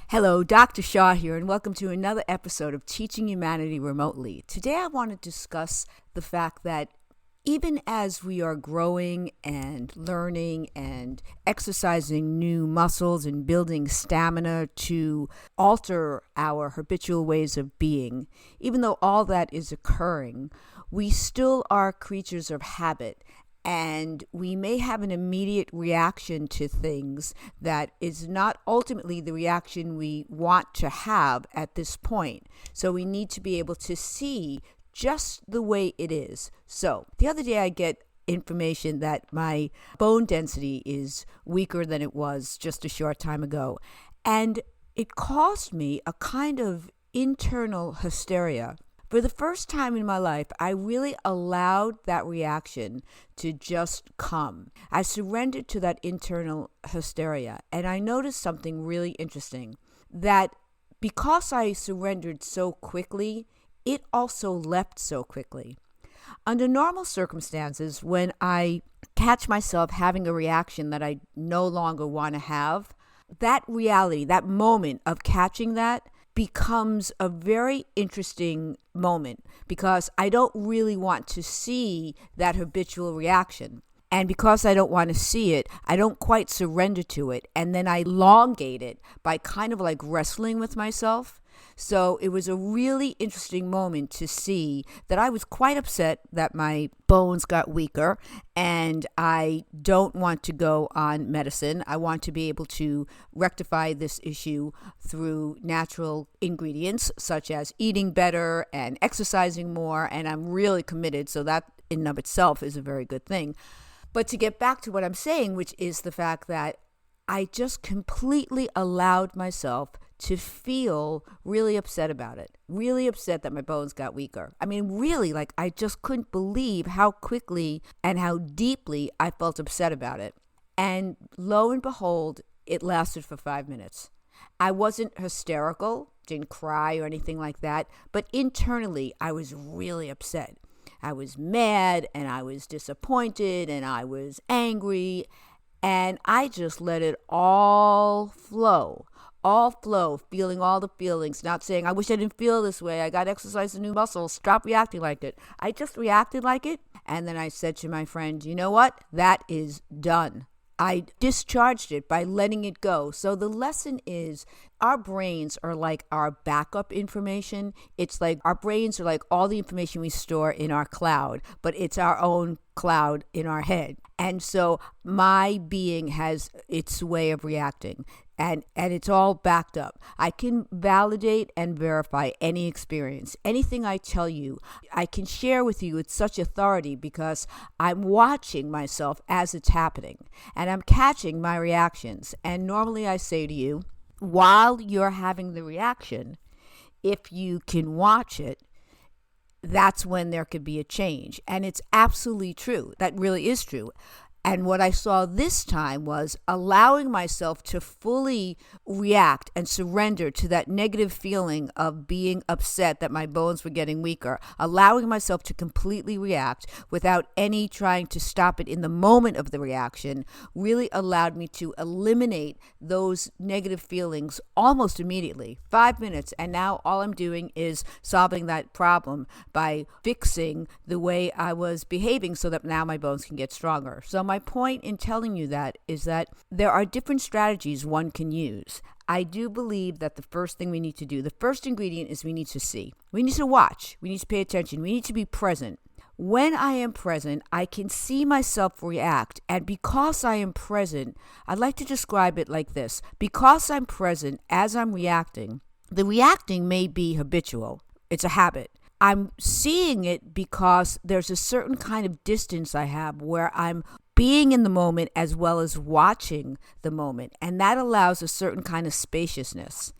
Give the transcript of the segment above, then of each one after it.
Hello, Dr. Shaw here, and welcome to another episode of Teaching Humanity Remotely. Today I want to discuss the fact that even as we are growing and learning and exercising new muscles and building stamina to alter our habitual ways of being, even though all that is occurring, we still are creatures of habit. And we may have an immediate reaction to things that is not ultimately the reaction we want to have at this point. So we need to be able to see just the way it is. So the other day I get information that my bone density is weaker than it was just a short time ago. And it caused me a kind of internal hysteria. For the first time in my life, I really allowed that reaction to just come. I surrendered to that internal hysteria, and I noticed something really interesting, that because I surrendered so quickly, it also left so quickly. Under normal circumstances, when I catch myself having a reaction that I no longer want to have, that reality, that moment of catching that, becomes a very interesting moment because I don't really want to see that habitual reaction. And because I don't want to see it, I don't quite surrender to it. And then I elongate it by kind of like wrestling with myself. So it was a really interesting moment to see that I was quite upset that my bones got weaker and I don't want to go on medicine. I want to be able to rectify this issue through natural ingredients such as eating better and exercising more, and I'm really committed, so that in and of itself is a very good thing. But to get back to what I'm saying, which is the fact that I just completely allowed myself to feel really upset about it, really upset that my bones got weaker. I mean, really, like I just couldn't believe how quickly and how deeply I felt upset about it. And lo and behold, it lasted for 5 minutes. I wasn't hysterical, didn't cry or anything like that, but internally I was really upset. I was mad and I was disappointed and I was angry, and I just let it all flow, feeling all the feelings, not saying, I wish I didn't feel this way. I got to exercise the new muscles. Stop reacting like it. I just reacted like it. And then I said to my friend, you know what? That is done. I discharged it by letting it go. So the lesson is our brains are like our backup information. It's like our brains are like all the information we store in our cloud, but it's our own cloud in our head. And so my being has its way of reacting. And it's all backed up. I can validate and verify any experience. Anything I tell you, I can share with you with such authority because I'm watching myself as it's happening. And I'm catching my reactions. And normally I say to you, while you're having the reaction, if you can watch it, that's when there could be a change. And it's absolutely true. That really is true. And what I saw this time was allowing myself to fully react and surrender to that negative feeling of being upset that my bones were getting weaker, allowing myself to completely react without any trying to stop it in the moment of the reaction, really allowed me to eliminate those negative feelings almost immediately. 5 minutes, and now all I'm doing is solving that problem by fixing the way I was behaving so that now my bones can get stronger. So my point in telling you that is that there are different strategies one can use. I do believe that the first thing we need to do, the first ingredient is we need to see. We need to watch. We need to pay attention. We need to be present. When I am present, I can see myself react. And because I am present, I'd like to describe it like this. Because I'm present as I'm reacting, the reacting may be habitual. It's a habit. I'm seeing it because there's a certain kind of distance I have where I'm being in the moment as well as watching the moment. And that allows a certain kind of spaciousness.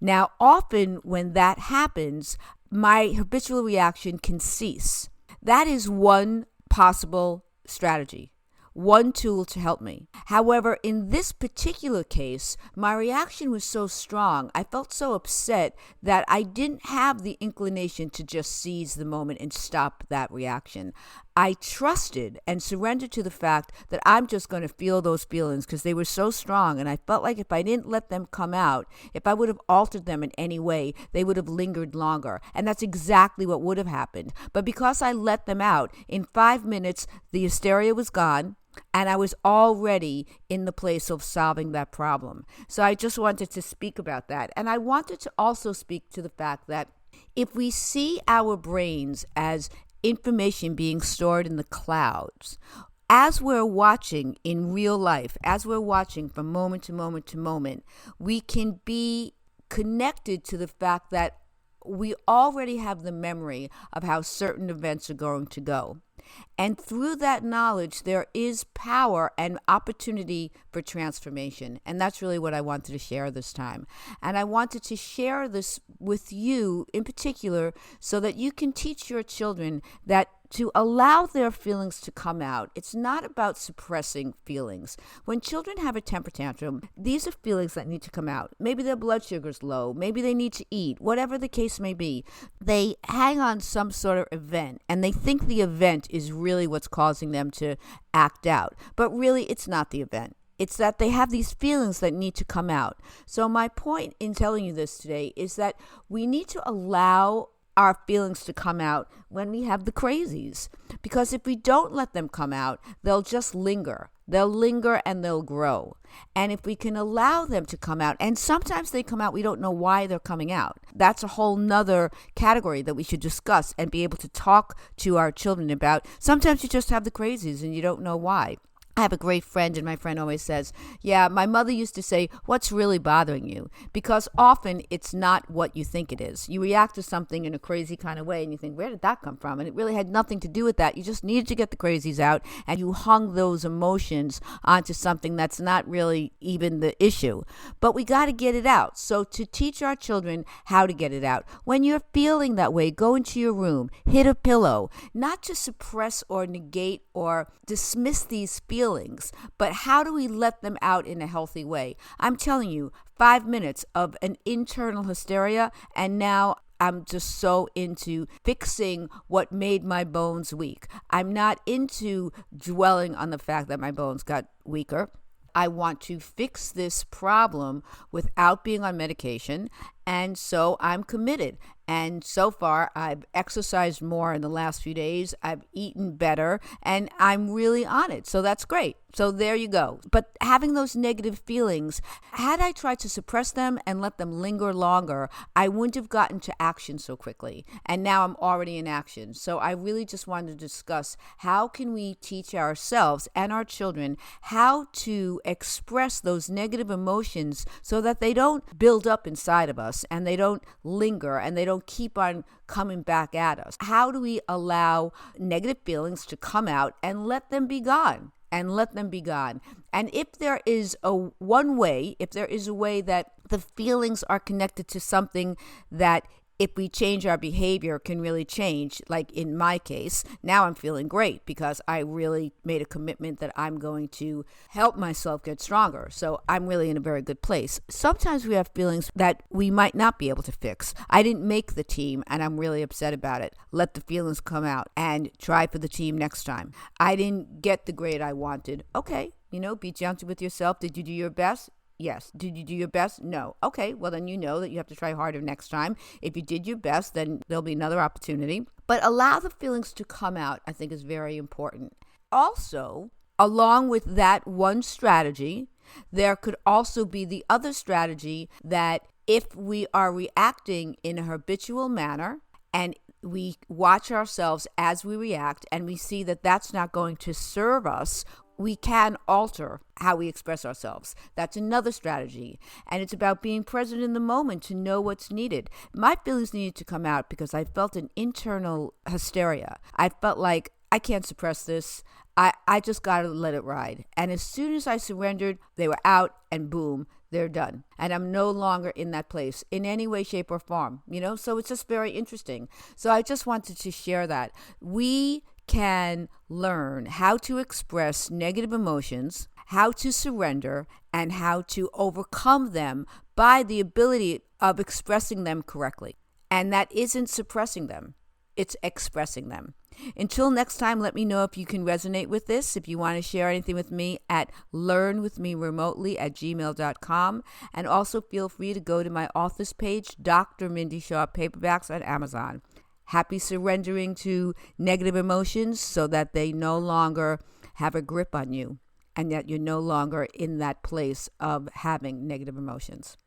Now, often when that happens, my habitual reaction can cease. That is one possible strategy. One tool to help me. However, in this particular case, my reaction was so strong, I felt so upset that I didn't have the inclination to just seize the moment and stop that reaction. I trusted and surrendered to the fact that I'm just going to feel those feelings because they were so strong. And I felt like if I didn't let them come out, if I would have altered them in any way, they would have lingered longer. And that's exactly what would have happened. But because I let them out, in 5 minutes, the hysteria was gone. And I was already in the place of solving that problem. So I just wanted to speak about that. And I wanted to also speak to the fact that if we see our brains as information being stored in the clouds, as we're watching in real life, as we're watching from moment to moment to moment, we can be connected to the fact that we already have the memory of how certain events are going to go. And through that knowledge, there is power and opportunity for transformation. And that's really what I wanted to share this time. And I wanted to share this with you in particular so that you can teach your children that to allow their feelings to come out. It's not about suppressing feelings. When children have a temper tantrum, these are feelings that need to come out. Maybe their blood sugar's low. Maybe they need to eat. Whatever the case may be, they hang on some sort of event, and they think the event is really what's causing them to act out. But really, it's not the event. It's that they have these feelings that need to come out. So my point in telling you this today is that we need to allow our feelings to come out when we have the crazies. Because if we don't let them come out, they'll just linger. They'll linger and they'll grow. And if we can allow them to come out, and sometimes they come out, we don't know why they're coming out. That's a whole nother category that we should discuss and be able to talk to our children about. Sometimes you just have the crazies and you don't know why. I have a great friend, and my friend always says, yeah, my mother used to say, what's really bothering you? Because often it's not what you think it is. You react to something in a crazy kind of way, and you think, where did that come from? And it really had nothing to do with that. You just needed to get the crazies out, and you hung those emotions onto something that's not really even the issue. But we got to get it out. So to teach our children how to get it out, when you're feeling that way, go into your room, hit a pillow, not to suppress or negate or dismiss these feelings, but how do we let them out in a healthy way? I'm telling you, 5 minutes of an internal hysteria, and now I'm just so into fixing what made my bones weak. I'm not into dwelling on the fact that my bones got weaker. I want to fix this problem without being on medication, and so I'm committed. And so far, I've exercised more in the last few days. I've eaten better, and I'm really on it. So that's great. So there you go. But having those negative feelings, had I tried to suppress them and let them linger longer, I wouldn't have gotten to action so quickly. And now I'm already in action. So I really just wanted to discuss how can we teach ourselves and our children how to express those negative emotions so that they don't build up inside of us and they don't linger and they don't keep on coming back at us. How do we allow negative feelings to come out and let them be gone? And let them be gone. And if there is a way that the feelings are connected to something that if we change our behavior can really change, like in my case, now I'm feeling great because I really made a commitment that I'm going to help myself get stronger. So I'm really in a very good place. Sometimes we have feelings that we might not be able to fix. I didn't make the team and I'm really upset about it. Let the feelings come out and try for the team next time. I didn't get the grade I wanted. Okay, be gentle with yourself. Did you do your best? Yes. Did you do your best? No. Okay, well then you know that you have to try harder next time. If you did your best, then there'll be another opportunity. But allow the feelings to come out, I think, is very important. Also, along with that one strategy, there could also be the other strategy that if we are reacting in a habitual manner and we watch ourselves as we react and we see that that's not going to serve us, we can alter how we express ourselves. That's another strategy. And it's about being present in the moment to know what's needed. My feelings needed to come out because I felt an internal hysteria. I felt like I can't suppress this. I just got to let it ride. And as soon as I surrendered, they were out and boom, they're done. And I'm no longer in that place in any way, shape, or form. So it's just very interesting. So I just wanted to share that. We can learn how to express negative emotions, how to surrender, and how to overcome them by the ability of expressing them correctly. And that isn't suppressing them, it's expressing them. Until next time, let me know if you can resonate with this. If you want to share anything with me at learnwithmeremotely@gmail.com. And also feel free to go to my author's page, Dr. Mindy Shaw Paperbacks on Amazon. Happy surrendering to negative emotions so that they no longer have a grip on you and that you're no longer in that place of having negative emotions.